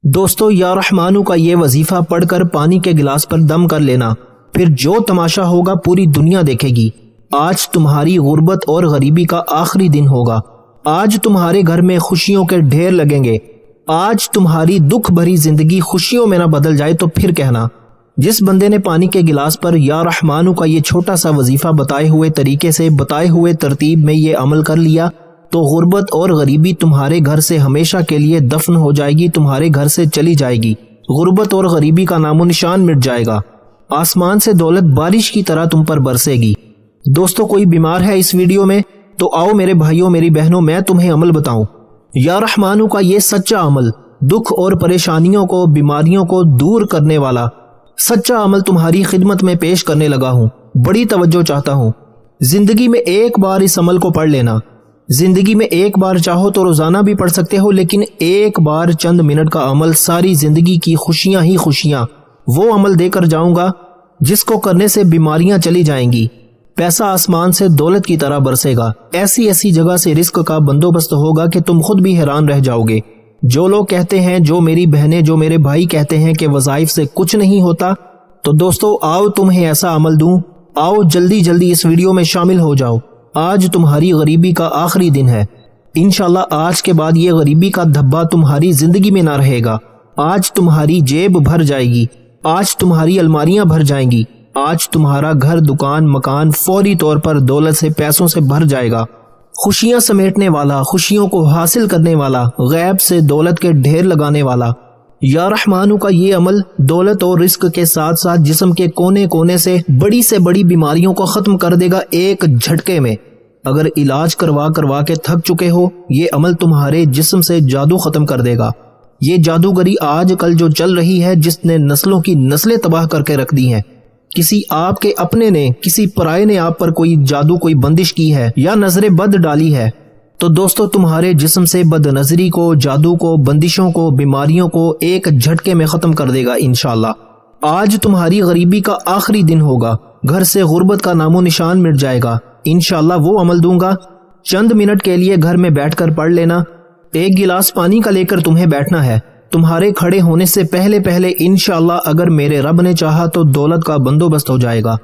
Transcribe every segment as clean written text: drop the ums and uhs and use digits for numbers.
دوستو یا رحمانو کا یہ وظیفہ پڑھ کر پانی کے گلاس پر دم کر لینا، پھر جو تماشا ہوگا پوری دنیا دیکھے گی۔ آج تمہاری غربت اور غریبی کا آخری دن ہوگا۔ آج تمہارے گھر میں خوشیوں کے ڈھیر لگیں گے۔ آج تمہاری دکھ بھری زندگی خوشیوں میں نہ بدل جائے تو پھر کہنا۔ جس بندے نے پانی کے گلاس پر یا رحمانو کا یہ چھوٹا سا وظیفہ بتائے ہوئے طریقے سے، بتائے ہوئے ترتیب میں یہ عمل کر لیا تو غربت اور غریبی تمہارے گھر سے ہمیشہ کے لیے دفن ہو جائے گی، تمہارے گھر سے چلی جائے گی۔ غربت اور غریبی کا نام و نشان مٹ جائے گا۔ آسمان سے دولت بارش کی طرح تم پر برسے گی۔ دوستو کوئی بیمار ہے اس ویڈیو میں تو آؤ میرے بھائیوں میری بہنوں میں تمہیں عمل بتاؤں۔ یا رحمانو کا یہ سچا عمل دکھ اور پریشانیوں کو، بیماریوں کو دور کرنے والا سچا عمل تمہاری خدمت میں پیش کرنے لگا ہوں۔ بڑی توجہ چاہتا ہوں۔ زندگی میں ایک بار اس عمل کو پڑھ لینا۔ زندگی میں ایک بار چاہو تو روزانہ بھی پڑھ سکتے ہو، لیکن ایک بار چند منٹ کا عمل ساری زندگی کی خوشیاں ہی خوشیاں وہ عمل دے کر جاؤں گا جس کو کرنے سے بیماریاں چلی جائیں گی، پیسہ آسمان سے دولت کی طرح برسے گا، ایسی ایسی جگہ سے رزق کا بندوبست ہوگا کہ تم خود بھی حیران رہ جاؤ گے۔ جو لوگ کہتے ہیں، جو میری بہنیں، جو میرے بھائی کہتے ہیں کہ وظائف سے کچھ نہیں ہوتا، تو دوستو آؤ تمہیں ایسا عمل دوں۔ آؤ جلدی جلدی اس ویڈیو میں شامل ہو جاؤ۔ آج تمہاری غریبی کا آخری دن ہے۔ انشاءاللہ آج کے بعد یہ غریبی کا دھبا تمہاری زندگی میں نہ رہے گا۔ آج تمہاری جیب بھر جائے گی، آج تمہاری الماریاں بھر جائیں گی، آج تمہارا گھر، دکان، مکان فوری طور پر دولت سے، پیسوں سے بھر جائے گا۔ خوشیاں سمیٹنے والا، خوشیوں کو حاصل کرنے والا، غیب سے دولت کے ڈھیر لگانے والا یا رحمانو کا یہ عمل دولت اور رزق کے ساتھ ساتھ جسم کے کونے کونے سے بڑی بیماریوں کو ختم کر دے گا ایک جھٹکے میں۔ اگر علاج کروا کے تھک چکے ہو، یہ عمل تمہارے جسم سے جادو ختم کر دے گا۔ یہ جادوگری آج کل جو چل رہی ہے، جس نے نسلوں کی نسلیں تباہ کر کے رکھ دی ہیں، کسی آپ کے اپنے نے، کسی پرائے نے آپ پر کوئی جادو، کوئی بندش کی ہے یا نظر بد ڈالی ہے، تو دوستو تمہارے جسم سے بد نظری کو، جادو کو، بندشوں کو، بیماریوں کو ایک جھٹکے میں ختم کر دے گا انشاءاللہ۔ آج تمہاری غریبی کا آخری دن ہوگا۔ گھر سے غربت کا نام و نشان مٹ جائے گا۔ انشاءاللہ وہ عمل دوں گا، چند منٹ کے لیے گھر میں بیٹھ کر پڑھ لینا۔ ایک گلاس پانی کا لے کر تمہیں بیٹھنا ہے۔ تمہارے کھڑے ہونے سے پہلے انشاءاللہ اگر میرے رب نے چاہا تو دولت کا بندوبست ہو جائے گا۔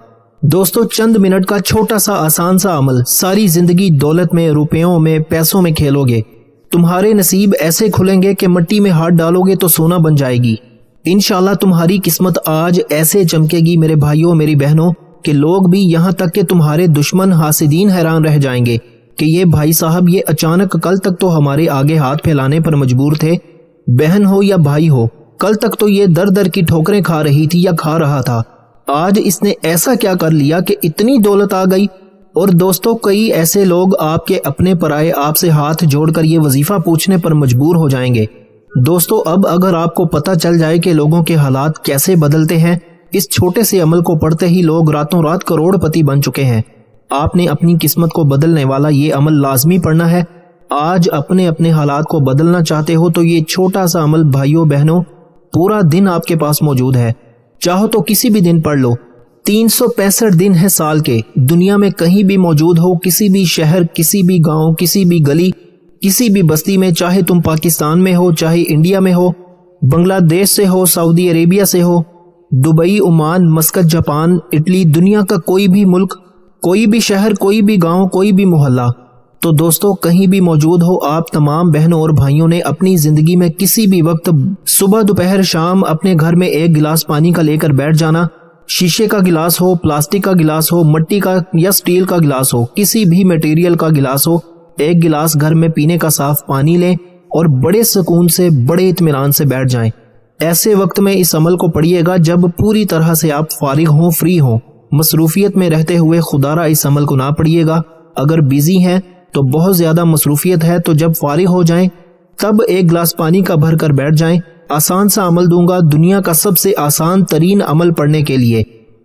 دوستو چند منٹ کا چھوٹا سا آسان سا عمل ساری زندگی دولت میں، روپیوں میں، پیسوں میں کھیلو گے۔ تمہارے نصیب ایسے کھلیں گے کہ مٹی میں ہاتھ ڈالو گے تو سونا بن جائے گی۔ انشاءاللہ تمہاری قسمت آج ایسے چمکے گی میرے بھائیوں میری بہنوں کہ لوگ بھی، یہاں تک کہ تمہارے دشمن حاسدین حیران رہ جائیں گے کہ یہ بھائی صاحب یہ اچانک کل تک تو ہمارے آگے ہاتھ پھیلانے پر مجبور تھے، بہن ہو یا بھائی ہو، کل تک تو یہ در در کی ٹھوکریں کھا رہی تھی یا کھا رہا تھا، آج اس نے ایسا کیا کر لیا کہ اتنی دولت آ گئی۔ اور دوستو کئی ایسے لوگ آپ کے اپنے پرائے آپ سے ہاتھ جوڑ کر یہ وظیفہ پوچھنے پر مجبور ہو جائیں گے۔ دوستو اب اگر آپ کو پتہ چل جائے کہ لوگوں کے حالات کیسے بدلتے ہیں، اس چھوٹے سے عمل کو پڑھتے ہی لوگ راتوں رات کروڑ پتی بن چکے ہیں۔ آپ نے اپنی قسمت کو بدلنے والا یہ عمل لازمی پڑھنا ہے۔ آج اپنے حالات کو بدلنا چاہتے ہو تو یہ چھوٹا سا عمل بھائیوں بہنوں پورا دن آپ کے پاس موجود ہے۔ چاہو تو کسی بھی دن پڑھ لو۔ 365 دن ہے سال کے، دنیا میں کہیں بھی موجود ہو، کسی بھی شہر، کسی بھی گاؤں، کسی بھی گلی، کسی بھی بستی میں، چاہے تم پاکستان میں ہو، چاہے انڈیا میں ہو، بنگلہ دیش سے ہو، سعودی عربیہ سے ہو، Dubai, Oman, Muscat, Japan, Italy, دنیا کا کوئی بھی ملک، کوئی بھی شہر، کوئی بھی گاؤں، کوئی بھی محلہ، تو دوستو کہیں بھی موجود ہو، آپ تمام بہنوں اور بھائیوں نے اپنی زندگی میں کسی بھی وقت صبح، دوپہر، شام اپنے گھر میں ایک گلاس پانی کا لے کر بیٹھ جانا۔ شیشے کا گلاس ہو، پلاسٹک کا گلاس ہو، مٹی کا یا سٹیل کا گلاس ہو، کسی بھی میٹیریل کا گلاس ہو، ایک گلاس گھر میں پینے کا صاف پانی لیں اور بڑے سکون سے، بڑے اطمینان سے بیٹھ جائیں۔ ایسے وقت میں اس عمل کو پڑھیے گا جب پوری طرح سے آپ فارغ ہوں، فری ہوں۔ مصروفیت میں رہتے ہوئے خدا را اس عمل کو نہ پڑھیے گا۔ اگر بیزی ہیں تو بہت زیادہ مصروفیت ہے تو جب فارغ ہو جائیں تب ایک گلاس پانی کا بھر کر بیٹھ جائیں۔ آسان سا عمل دوں گا، دنیا کا سب سے آسان ترین عمل پڑھنے کے لیے،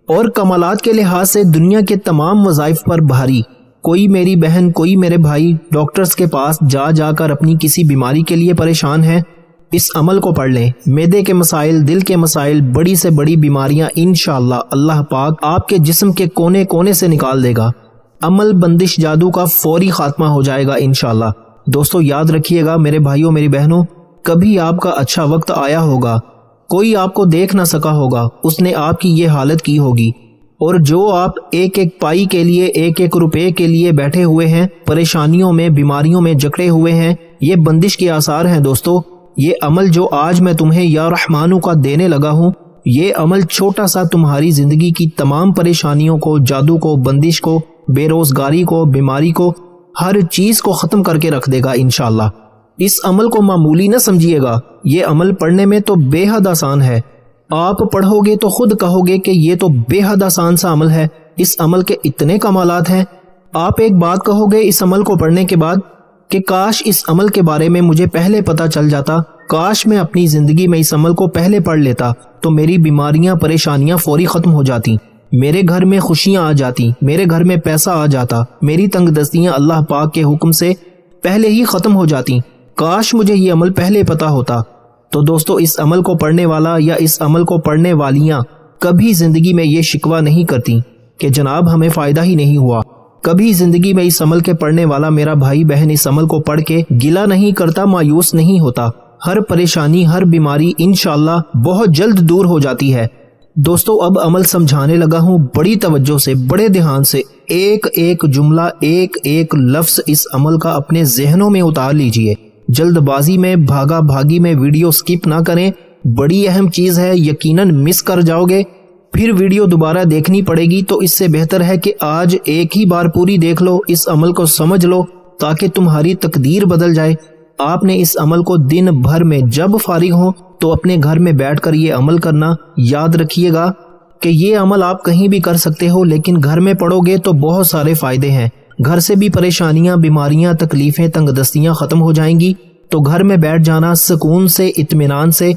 اور کمالات کے لحاظ سے دنیا کے تمام وظائف پر بھاری۔ کوئی میری بہن، کوئی میرے بھائی ڈاکٹرز کے پاس جا کر اپنی کسی بیماری کے لیے پریشان ہیں، اس عمل کو پڑھ لیں۔ معدے کے مسائل، دل کے مسائل، بڑی سے بڑی بیماریاں انشاءاللہ اللہ پاک آپ کے جسم کے کونے کونے سے نکال دے گا۔ عمل، بندش، جادو کا فوری خاتمہ ہو جائے گا انشاءاللہ۔ دوستو یاد رکھیے گا میرے بھائیوں میری بہنوں، کبھی آپ کا اچھا وقت آیا ہوگا، کوئی آپ کو دیکھ نہ سکا ہوگا، اس نے آپ کی یہ حالت کی ہوگی، اور جو آپ ایک ایک پائی کے لیے، ایک ایک روپے کے لیے بیٹھے ہوئے ہیں، پریشانیوں میں، بیماریوں میں جکڑے ہوئے ہیں، یہ بندش کے آثار ہیں دوستو۔ یہ عمل جو آج میں تمہیں یا رحمانو کا دینے لگا ہوں، یہ عمل چھوٹا سا تمہاری زندگی کی تمام پریشانیوں کو، جادو کو، بندش کو، بے روزگاری کو، بیماری کو، ہر چیز کو ختم کر کے رکھ دے گا انشاءاللہ۔ اس عمل کو معمولی نہ سمجھیے گا، یہ عمل پڑھنے میں تو بے حد آسان ہے۔ آپ پڑھو گے تو خود کہو گے کہ یہ تو بے حد آسان سا عمل ہے، اس عمل کے اتنے کمالات ہیں۔ آپ ایک بات کہو گے اس عمل کو پڑھنے کے بعد کہ کاش اس عمل کے بارے میں مجھے پہلے پتہ چل جاتا، کاش میں اپنی زندگی میں اس عمل کو پہلے پڑھ لیتا تو میری بیماریاں، پریشانیاں فوری ختم ہو جاتی، میرے گھر میں خوشیاں آ جاتی، میرے گھر میں پیسہ آ جاتا، میری تنگ دستیاں اللہ پاک کے حکم سے پہلے ہی ختم ہو جاتی، کاش مجھے یہ عمل پہلے پتہ ہوتا۔ تو دوستو، اس عمل کو پڑھنے والا یا اس عمل کو پڑھنے والیاں کبھی زندگی میں یہ شکوہ نہیں کرتی کہ جناب ہمیں فائدہ ہی نہیں ہوا، کبھی زندگی میں اس عمل کے پڑھنے والا میرا بھائی بہن اس عمل کو پڑھ کے گلہ نہیں کرتا، مایوس نہیں ہوتا، ہر پریشانی، ہر بیماری انشاءاللہ بہت جلد دور ہو جاتی ہے۔ دوستو، اب عمل سمجھانے لگا ہوں، بڑی توجہ سے، بڑے دھیان سے، ایک ایک جملہ، ایک ایک لفظ اس عمل کا اپنے ذہنوں میں اتار لیجئے، جلد بازی میں، بھاگا بھاگی میں ویڈیو سکپ نہ کریں، بڑی اہم چیز ہے، یقیناً مس کر جاؤ گے، پھر ویڈیو دوبارہ دیکھنی پڑے گی، تو اس سے بہتر ہے کہ آج ایک ہی بار پوری دیکھ لو، اس عمل کو سمجھ لو تاکہ تمہاری تقدیر بدل جائے۔ آپ نے اس عمل کو دن بھر میں جب فارغ ہو تو اپنے گھر میں بیٹھ کر یہ عمل کرنا، یاد رکھیے گا کہ یہ عمل آپ کہیں بھی کر سکتے ہو، لیکن گھر میں پڑھو گے تو بہت سارے فائدے ہیں، گھر سے بھی پریشانیاں، بیماریاں، تکلیفیں، تنگ دستیاں ختم ہو جائیں گی۔ تو گھر میں بیٹھ جانا سکون سے، اطمینان سے،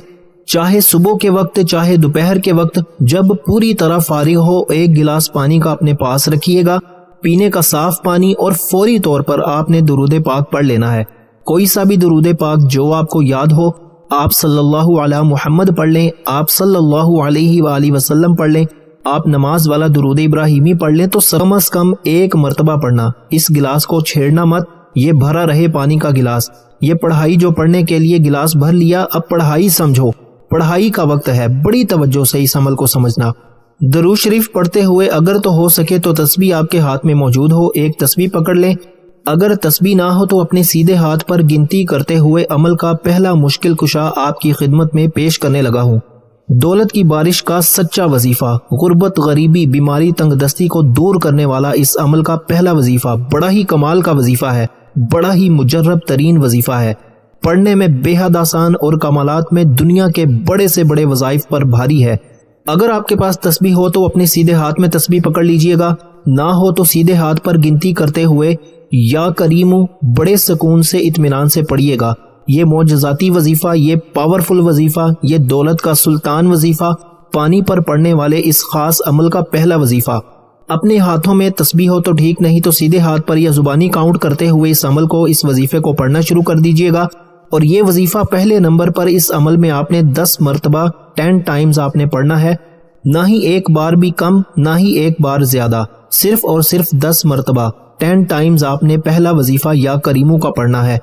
چاہے صبح کے وقت، چاہے دوپہر کے وقت، جب پوری طرح فارغ ہو، ایک گلاس پانی کا اپنے پاس رکھیے گا، پینے کا صاف پانی، اور فوری طور پر آپ نے درود پاک پڑھ لینا ہے۔ کوئی سا بھی درود پاک جو آپ کو یاد ہو، آپ صلی اللہ علی محمد پڑھ لیں، آپ صلی اللہ علیہ وآلہ وسلم پڑھ لیں، آپ نماز والا درود ابراہیمی پڑھ لیں، تو کم از کم ایک مرتبہ پڑھنا۔ اس گلاس کو چھیڑنا مت، یہ بھرا رہے پانی کا گلاس۔ یہ پڑھائی جو پڑھنے کے لیے گلاس بھر لیا، اب پڑھائی سمجھو، پڑھائی کا وقت ہے، بڑی توجہ سے اس عمل کو سمجھنا۔ درود شریف پڑھتے ہوئے اگر تو ہو سکے تو تسبیح آپ کے ہاتھ میں موجود ہو، ایک تسبیح پکڑ لیں، اگر تسبیح نہ ہو تو اپنے سیدھے ہاتھ پر گنتی کرتے ہوئے عمل کا پہلا مشکل کشا آپ کی خدمت میں پیش کرنے لگا ہوں۔ دولت کی بارش کا سچا وظیفہ، غربت، غریبی، بیماری، تنگ دستی کو دور کرنے والا اس عمل کا پہلا وظیفہ بڑا ہی کمال کا وظیفہ ہے، بڑا ہی مجرب ترین وظیفہ ہے، پڑھنے میں بے حد آسان اور کمالات میں دنیا کے بڑے سے بڑے وظائف پر بھاری ہے۔ اگر آپ کے پاس تسبیح ہو تو اپنے سیدھے ہاتھ میں تسبیح پکڑ لیجئے گا، نہ ہو تو سیدھے ہاتھ پر گنتی کرتے ہوئے یا کریمو بڑے سکون سے، اطمینان سے پڑھیے گا۔ یہ معجزاتی وظیفہ، یہ پاورفل وظیفہ، یہ دولت کا سلطان وظیفہ، پانی پر پڑنے والے اس خاص عمل کا پہلا وظیفہ۔ اپنے ہاتھوں میں تسبیح ہو تو ٹھیک، نہیں تو سیدھے ہاتھ پر یا زبانی کاؤنٹ کرتے ہوئے اس عمل کو، اس وظیفے کو پڑھنا شروع کر دیجئے گا۔ اور یہ وظیفہ پہلے نمبر پر اس عمل میں آپ نے 10 مرتبہ 10 ٹائمز آپ نے پڑھنا ہے، نہ ہی ایک بار بھی کم، نہ ہی ایک بار زیادہ، صرف اور صرف 10 مرتبہ 10 ٹائمز آپ نے پہلا وظیفہ یا کریموں کا پڑھنا ہے۔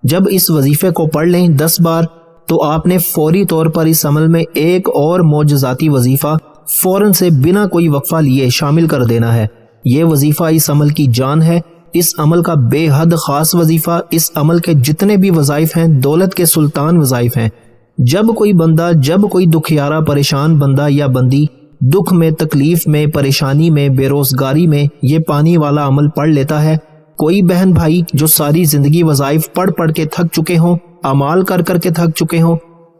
جب اس وظیفے کو پڑھ لیں 10 بار تو آپ نے فوری طور پر اس عمل میں ایک اور معجزاتی وظیفہ فوراً سے بنا کوئی وقفہ لیے شامل کر دینا ہے۔ یہ وظیفہ اس عمل کی جان ہے، اس عمل کا بے حد خاص وظیفہ، اس عمل کے جتنے بھی وظائف ہیں دولت کے سلطان وظائف ہیں۔ جب کوئی بندہ، جب کوئی دکھیارا پریشان بندہ یا بندی دکھ میں، تکلیف میں، پریشانی میں، بے روزگاری میں یہ پانی والا عمل پڑھ لیتا ہے، کوئی بہن بھائی جو ساری زندگی وظائف پڑھ پڑھ کے تھک چکے ہوں، اعمال کر کر کے تھک چکے ہوں،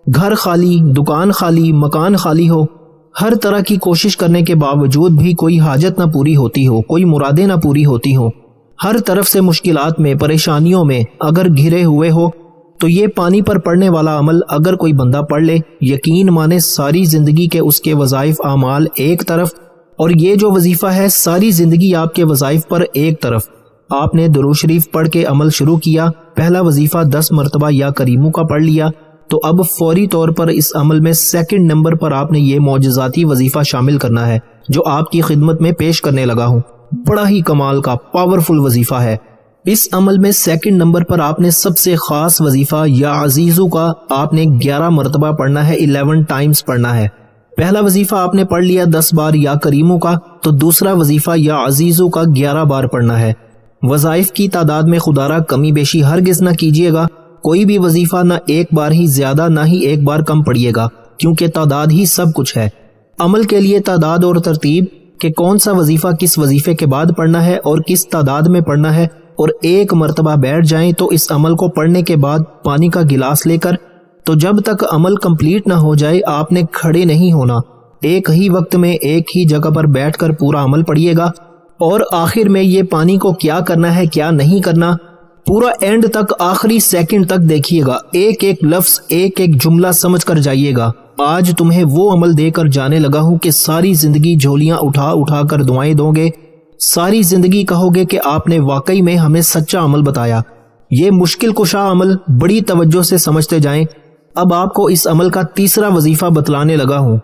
گھر خالی، دکان خالی، مکان خالی ہو، ہر طرح کی کوشش کرنے کے باوجود بھی کوئی حاجت نہ پوری ہوتی ہو، کوئی مرادیں نہ پوری ہوتی ہوں، ہر طرف سے مشکلات میں، پریشانیوں میں اگر گھرے ہوئے ہو، تو یہ پانی پر پڑنے والا عمل اگر کوئی بندہ پڑھ لے، یقین مانے ساری زندگی کے اس کے وظائف، اعمال ایک طرف، اور یہ جو وظیفہ ہے ساری زندگی آپ کے وظائف پر ایک طرف۔ آپ نے درود شریف پڑھ کے عمل شروع کیا، پہلا وظیفہ 10 مرتبہ یا کریموں کا پڑھ لیا، تو اب فوری طور پر اس عمل میں سیکنڈ نمبر پر آپ نے یہ معجزاتی وظیفہ شامل کرنا ہے جو آپ کی خدمت میں پیش کرنے لگا ہوں۔ بڑا ہی کمال کا پاورفل وظیفہ ہے۔ اس عمل میں سیکنڈ نمبر پر آپ نے سب سے خاص وظیفہ یا عزیزو کا آپ نے 11 مرتبہ پڑھنا ہے، 11 ٹائمز پڑھنا ہے۔ پہلا وظیفہ آپ نے پڑھ لیا 10 بار یا کریموں کا، تو دوسرا وظیفہ یا عزیزو کا 11 بار پڑھنا ہے۔ وظائف کی تعداد میں خدا را کمی بیشی ہرگز نہ کیجیے گا، کوئی بھی وظیفہ نہ ایک بار ہی زیادہ نہ ہی ایک بار کم پڑھیے گا، کیونکہ تعداد ہی سب کچھ ہے۔ عمل کے لیے تعداد اور ترتیب کہ کون سا وظیفہ کس وظیفے کے بعد پڑھنا ہے اور کس تعداد میں پڑھنا ہے، اور ایک مرتبہ بیٹھ جائیں تو اس عمل کو پڑھنے کے بعد پانی کا گلاس لے کر، تو جب تک عمل کمپلیٹ نہ ہو جائے آپ نے کھڑے نہیں ہونا، ایک ہی وقت میں ایک ہی جگہ پر بیٹھ کر پورا عمل پڑھیے گا، اور آخر میں یہ پانی کو کیا کرنا ہے کیا نہیں کرنا پورا اینڈ تک آخری سیکنڈ تک دیکھیے گا، ایک ایک لفظ ایک ایک جملہ سمجھ کر جائیے گا۔ آج تمہیں وہ عمل دے کر جانے لگا ہوں کہ ساری زندگی جھولیاں اٹھا اٹھا کر دعائیں دو گے، ساری زندگی کہو گے کہ آپ نے واقعی میں ہمیں سچا عمل بتایا۔ یہ مشکل کشا عمل بڑی توجہ سے سمجھتے جائیں۔ اب آپ کو اس عمل کا تیسرا وظیفہ بتلانے لگا ہوں۔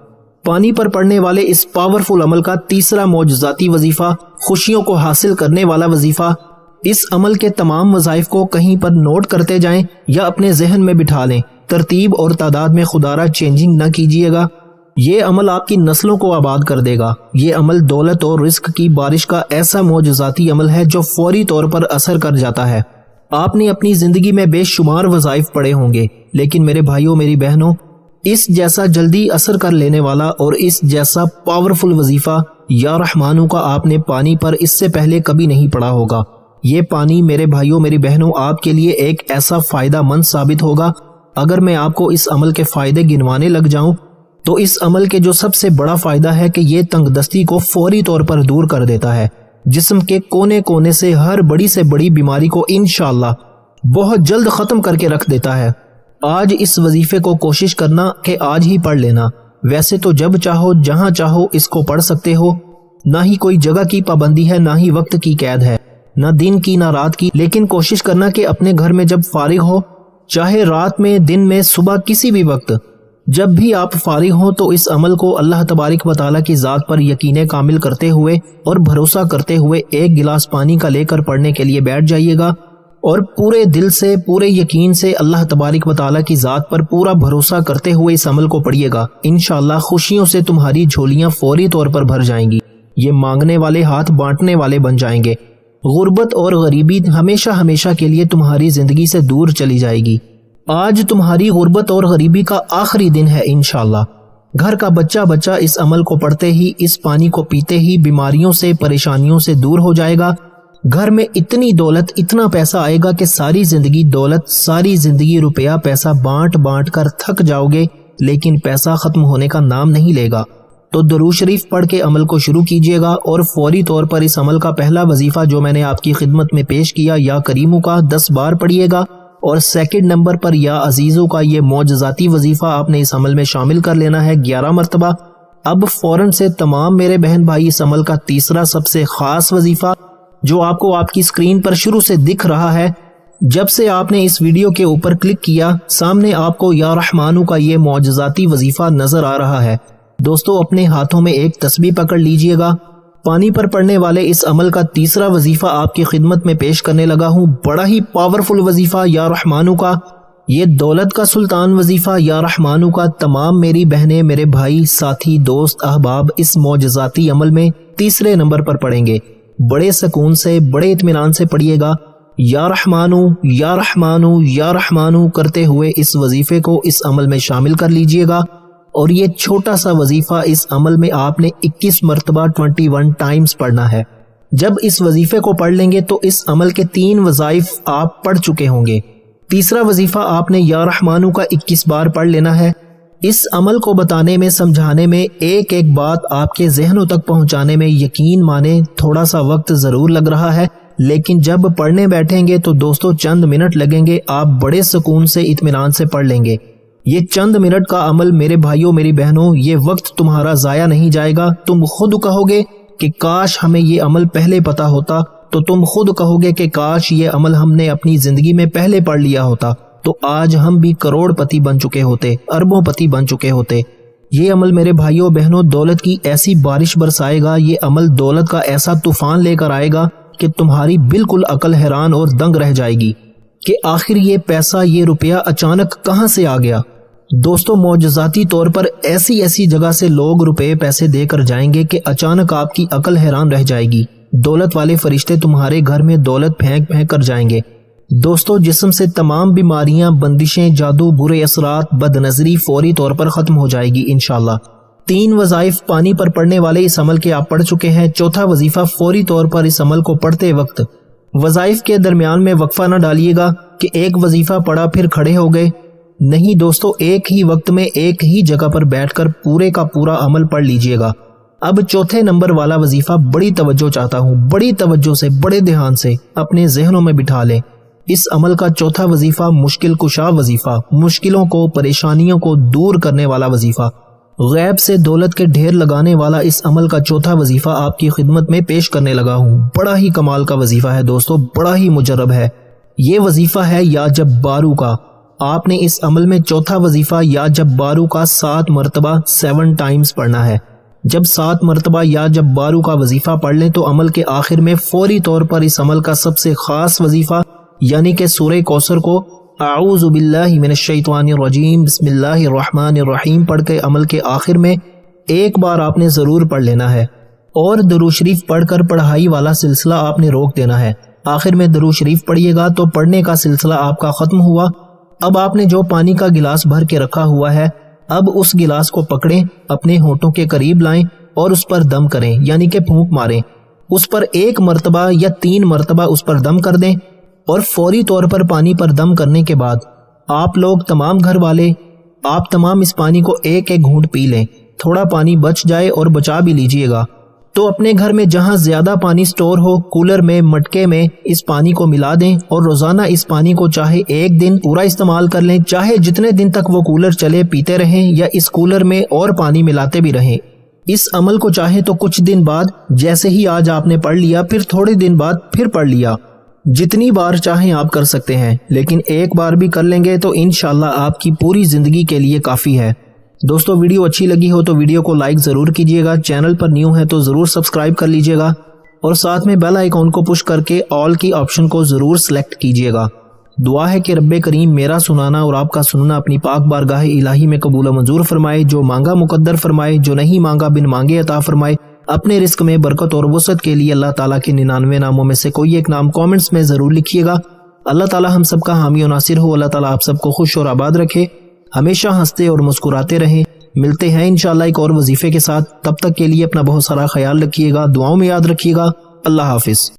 پانی پر پڑنے والے اس پاورفل عمل کا تیسرا معجزاتی وظیفہ، خوشیوں کو حاصل کرنے والا وظیفہ، اس عمل کے تمام وظائف کو کہیں پر نوٹ کرتے جائیں یا اپنے ذہن میں بٹھا لیں، ترتیب اور تعداد میں خدا را چینجنگ نہ کیجیے گا۔ یہ عمل آپ کی نسلوں کو آباد کر دے گا۔ یہ عمل دولت اور رزق کی بارش کا ایسا معجزاتی عمل ہے جو فوری طور پر اثر کر جاتا ہے۔ آپ نے اپنی زندگی میں بے شمار وظائف پڑھے ہوں گے، لیکن میرے بھائیوں میری بہنوں، اس جیسا جلدی اثر کر لینے والا اور اس جیسا پاورفل وظیفہ یا رحمانوں کا آپ نے پانی پر اس سے پہلے کبھی نہیں پڑھا ہوگا۔ یہ پانی میرے بھائیوں میری بہنوں آپ کے لیے ایک ایسا فائدہ مند ثابت ہوگا۔ اگر میں آپ کو اس عمل کے فائدے گنوانے لگ جاؤں تو اس عمل کے جو سب سے بڑا فائدہ ہے کہ یہ تنگ دستی کو فوری طور پر دور کر دیتا ہے، جسم کے کونے کونے سے ہر بڑی سے بڑی بیماری کو انشاءاللہ بہت جلد ختم کر کے رکھ دیتا ہے۔ آج اس وظیفے کو کوشش کرنا کہ آج ہی پڑھ لینا، ویسے تو جب چاہو جہاں چاہو اس کو پڑھ سکتے ہو، نہ ہی کوئی جگہ کی پابندی ہے نہ ہی وقت کی قید ہے، نہ دن کی نہ رات کی، لیکن کوشش کرنا کہ اپنے گھر میں جب فارغ ہو، چاہے رات میں دن میں صبح کسی بھی وقت، جب بھی آپ فارغ ہوں تو اس عمل کو اللہ تبارک و تعالیٰ کی ذات پر یقین کامل کرتے ہوئے اور بھروسہ کرتے ہوئے ایک گلاس پانی کا لے کر پڑھنے کے لیے بیٹھ جائیے گا، اور پورے دل سے پورے یقین سے اللہ تبارک و تعالیٰ کی ذات پر پورا بھروسہ کرتے ہوئے اس عمل کو پڑھیے گا۔ انشاءاللہ خوشیوں سے تمہاری جھولیاں فوری طور پر بھر جائیں گی، یہ مانگنے والے ہاتھ بانٹنے والے بن جائیں گے، غربت اور غریبی ہمیشہ ہمیشہ کے لیے تمہاری زندگی سے دور چلی جائے گی۔ آج تمہاری غربت اور غریبی کا آخری دن ہے انشاءاللہ۔ گھر کا بچہ بچہ اس عمل کو پڑھتے ہی، اس پانی کو پیتے ہی بیماریوں سے پریشانیوں سے دور ہو جائے گا۔ گھر میں اتنی دولت اتنا پیسہ آئے گا کہ ساری زندگی دولت، ساری زندگی روپیہ پیسہ بانٹ بانٹ کر تھک جاؤ گے، لیکن پیسہ ختم ہونے کا نام نہیں لے گا۔ تو درود شریف پڑھ کے عمل کو شروع کیجیے گا، اور فوری طور پر اس عمل کا پہلا وظیفہ جو میں نے آپ کی خدمت میں پیش کیا یا کریموں کا 10 بار پڑھیے گا، اور سیکنڈ نمبر پر یا عزیزوں کا یہ معجزاتی وظیفہ آپ نے اس عمل میں شامل کر لینا ہے 11 مرتبہ۔ اب فوراً سے تمام میرے بہن بھائی اس عمل کا تیسرا سب سے خاص وظیفہ جو آپ کو آپ کی اسکرین پر شروع سے دکھ رہا ہے، جب سے آپ نے اس ویڈیو کے اوپر کلک کیا سامنے آپ کو یا رحمانوں کا یہ معجزاتی وظیفہ نظر آ رہا ہے۔ دوستو اپنے ہاتھوں میں ایک تسبیح پکڑ لیجئے گا۔ پانی پر پڑنے والے اس عمل کا تیسرا وظیفہ آپ کی خدمت میں پیش کرنے لگا ہوں، بڑا ہی پاورفل وظیفہ یا رحمانوں کا، یہ دولت کا سلطان وظیفہ یا رحمانوں کا۔ تمام میری بہنیں میرے بھائی ساتھی دوست احباب اس معجزاتی عمل میں تیسرے نمبر پر پڑھیں گے۔ بڑے سکون سے بڑے اطمینان سے پڑھیے گا، یا رحمانو یا رحمانو یا رحمانو کرتے ہوئے اس وظیفے کو اس عمل میں شامل کر لیجئے گا۔ اور یہ چھوٹا سا وظیفہ اس عمل میں آپ نے 21 مرتبہ 21 ٹائمز پڑھنا ہے۔ جب اس وظیفے کو پڑھ لیں گے تو اس عمل کے 3 وظائف آپ پڑھ چکے ہوں گے۔ تیسرا وظیفہ آپ نے یا رحمانو کا 21 بار پڑھ لینا ہے۔ اس عمل کو بتانے میں سمجھانے میں ایک ایک بات آپ کے ذہنوں تک پہنچانے میں یقین مانے تھوڑا سا وقت ضرور لگ رہا ہے، لیکن جب پڑھنے بیٹھیں گے تو دوستو چند منٹ لگیں گے، آپ بڑے سکون سے اطمینان سے پڑھ لیں گے۔ یہ چند منٹ کا عمل میرے بھائیوں میری بہنوں، یہ وقت تمہارا ضائع نہیں جائے گا۔ تم خود کہو گے کہ کاش ہمیں یہ عمل پہلے پتا ہوتا، تو تم خود کہو گے کہ کاش یہ عمل ہم نے اپنی زندگی میں پہلے پڑھ لیا ہوتا، تو آج ہم بھی کروڑ پتی بن چکے ہوتے، اربوں پتی بن چکے ہوتے۔ یہ عمل میرے بھائیوں بہنوں دولت کی ایسی بارش برسائے گا، یہ عمل دولت کا ایسا طوفان لے کر آئے گا کہ تمہاری بالکل عقل حیران اور دنگ رہ جائے گی کہ آخر یہ پیسہ، یہ روپیہ اچانک کہاں سے آ گیا۔ دوستو معجزاتی طور پر ایسی ایسی جگہ سے لوگ روپے پیسے دے کر جائیں گے کہ اچانک آپ کی عقل حیران رہ جائے گی۔ دولت والے فرشتے تمہارے گھر میں دولت پھینک پھینک کر جائیں گے۔ دوستو جسم سے تمام بیماریاں، بندشیں، جادو، برے اثرات، بد نظری فوری طور پر ختم ہو جائے گی انشاءاللہ۔ 3 وظائف پانی پر پڑھنے والے اس عمل کے آپ پڑھ چکے ہیں۔ چوتھا وظیفہ فوری طور پر اس عمل کو پڑھتے وقت وظائف کے درمیان میں وقفہ نہ ڈالیے گا کہ ایک وظیفہ پڑھا پھر کھڑے ہو گئے۔ نہیں دوستو، ایک ہی وقت میں ایک ہی جگہ پر بیٹھ کر پورے کا پورا عمل پڑھ لیجئے گا۔ اب چوتھے نمبر والا وظیفہ بڑی توجہ چاہتا ہوں، بڑی توجہ سے، بڑے دھیان سے اپنے ذہنوں میں بٹھا لیں۔ اس عمل کا چوتھا وظیفہ مشکل کشا وظیفہ، مشکلوں کو، پریشانیوں کو دور کرنے والا وظیفہ، غیب سے دولت کے ڈھیر لگانے والا اس عمل کا چوتھا وظیفہ آپ کی خدمت میں پیش کرنے لگا ہوں۔ بڑا ہی کمال کا وظیفہ ہے دوستو، بڑا ہی مجرب ہے۔ یہ وظیفہ ہے یا جبارو کا۔ آپ نے اس عمل میں چوتھا وظیفہ یا جبارو کا 7 مرتبہ 7 ٹائمز پڑھنا ہے۔ جب 7 مرتبہ یا جبارو کا وظیفہ پڑھ لیں تو عمل کے آخر میں فوری طور پر اس عمل کا سب سے خاص وظیفہ یعنی کہ سورہ کوثر کو اعوذ باللہ من الشیطان الرجیم بسم اللہ الرحمن الرحیم پڑھ کے عمل کے آخر میں ایک بار آپ نے ضرور پڑھ لینا ہے، اور درود شریف پڑھ کر پڑھائی والا سلسلہ آپ نے روک دینا ہے۔ آخر میں درود شریف پڑھیے گا تو پڑھنے کا سلسلہ آپ کا ختم ہوا۔ اب آپ نے جو پانی کا گلاس بھر کے رکھا ہوا ہے، اب اس گلاس کو پکڑیں، اپنے ہونٹوں کے قریب لائیں اور اس پر دم کریں یعنی کہ پھونک ماریں۔ اس پر 1 مرتبہ یا 3 مرتبہ اس پر دم کر دیں، اور فوری طور پر پانی پر دم کرنے کے بعد آپ لوگ تمام گھر والے، آپ تمام اس پانی کو ایک ایک گھونٹ پی لیں۔ تھوڑا پانی بچ جائے اور بچا بھی لیجئے گا تو اپنے گھر میں جہاں زیادہ پانی سٹور ہو، کولر میں، مٹکے میں اس پانی کو ملا دیں، اور روزانہ اس پانی کو چاہے 1 دن پورا استعمال کر لیں، چاہے جتنے دن تک وہ کولر چلے پیتے رہیں، یا اس کولر میں اور پانی ملاتے بھی رہیں۔ اس عمل کو چاہے تو کچھ دن بعد، جیسے ہی آج آپ نے پڑھ لیا، پھر تھوڑے دن بعد پھر پڑھ لیا، جتنی بار چاہیں آپ کر سکتے ہیں، لیکن ایک بار بھی کر لیں گے تو انشاءاللہ آپ کی پوری زندگی کے لیے کافی ہے۔ دوستو ویڈیو اچھی لگی ہو تو ویڈیو کو لائک ضرور کیجئے گا، چینل پر نیو ہے تو ضرور سبسکرائب کر لیجئے گا، اور ساتھ میں بیل آئیکن کو پش کر کے آل کی آپشن کو ضرور سلیکٹ کیجئے گا۔ دعا ہے کہ رب کریم میرا سنانا اور آپ کا سننا اپنی پاک بارگاہ الہی میں قبول و منظور فرمائے، جو مانگا مقدر فرمائے، جو نہیں مانگا بن مانگے عطا فرمائے۔ اپنے رزق میں برکت اور وسعت کے لیے اللہ تعالیٰ کے 99 ناموں میں سے کوئی ایک نام کامنٹس میں ضرور لکھیے گا۔ اللہ تعالیٰ ہم سب کا حامی و ناصر ہو۔ اللہ تعالیٰ آپ سب کو خوش اور آباد رکھے، ہمیشہ ہنستے اور مسکراتے رہیں۔ ملتے ہیں انشاءاللہ ایک اور وظیفے کے ساتھ، تب تک کے لیے اپنا بہت سارا خیال رکھیے گا، دعاؤں میں یاد رکھیے گا۔ اللہ حافظ۔